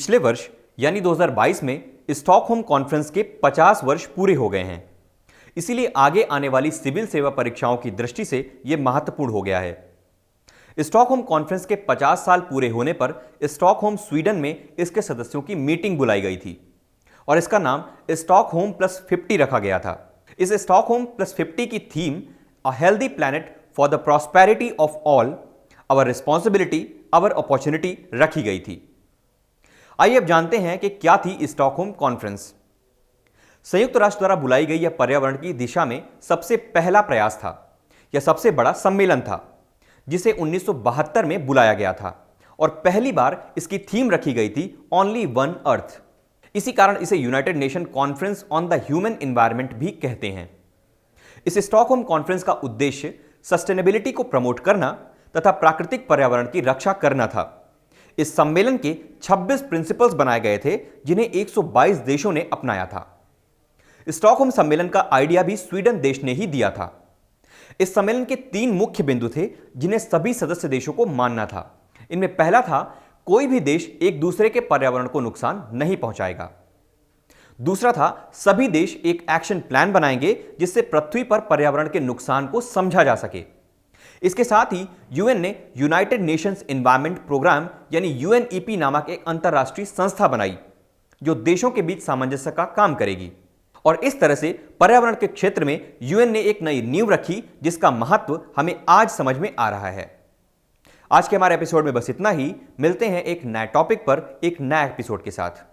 पिछले वर्ष यानी 2022 में स्टॉकहोम कॉन्फ्रेंस के 50 वर्ष पूरे हो गए हैं। इसीलिए आगे आने वाली सिविल सेवा परीक्षाओं की दृष्टि से यह महत्वपूर्ण हो गया है। स्टॉकहोम कॉन्फ्रेंस के 50 साल पूरे होने पर स्टॉकहोम स्वीडन में इसके सदस्यों की मीटिंग बुलाई गई थी और इसका नाम स्टॉकहोम प्लस 50 रखा गया था। इस स्टॉकहोम प्लस 50 की theme a healthy planet for the prosperity of all, our responsibility, our opportunity रखी गई थी। आइए अब जानते हैं कि क्या थी स्टॉकहोम कॉन्फ्रेंस। संयुक्त राष्ट्र द्वारा बुलाई गई यह पर्यावरण की दिशा में सबसे पहला प्रयास था। यह सबसे बड़ा सम्मेलन था जिसे 1972 में बुलाया गया था और पहली बार इसकी थीम रखी गई थी ओनली वन अर्थ। इसी कारण इसे United nation conference on the human environment भी कहते हैं। इस स्टॉकहोम कॉन्फ्रेंस का उद्देश्य सस्टेनेबिलिटी को प्रमोट करना तथा प्राकृतिक पर्यावरण की रक्षा करना था। इस सम्मेलन के 26 प्रिंसिपल्स बनाए गए थे जिन्हें 122 देशों ने अपनाया था। स्टॉकहोम सम्मेलन का आइडिया भी स्वीडन देश ने ही दिया था। इस सम्मेलन के 3 मुख्य बिंदु थे जिन्हें सभी सदस्य देशों को मानना था। इनमें पहला था, कोई भी देश एक दूसरे के पर्यावरण को नुकसान नहीं पहुंचाएगा। दूसरा था, सभी देश एक एक्शन प्लान बनाएंगे जिससे पृथ्वी पर पर्यावरण के नुकसान को समझा जा सके। इसके साथ ही यूएन ने यूनाइटेड नेशंस एनवायरनमेंट प्रोग्राम यानी यूएनईपी नामक एक अंतर्राष्ट्रीय संस्था बनाई जो देशों के बीच सामंजस्य का काम करेगी और इस तरह से पर्यावरण के क्षेत्र में यूएन ने एक नई नींव रखी जिसका महत्व हमें आज समझ में आ रहा है। आज के हमारे एपिसोड में बस इतना ही। मिलते हैं एक नए टॉपिक पर एक नए एपिसोड के साथ।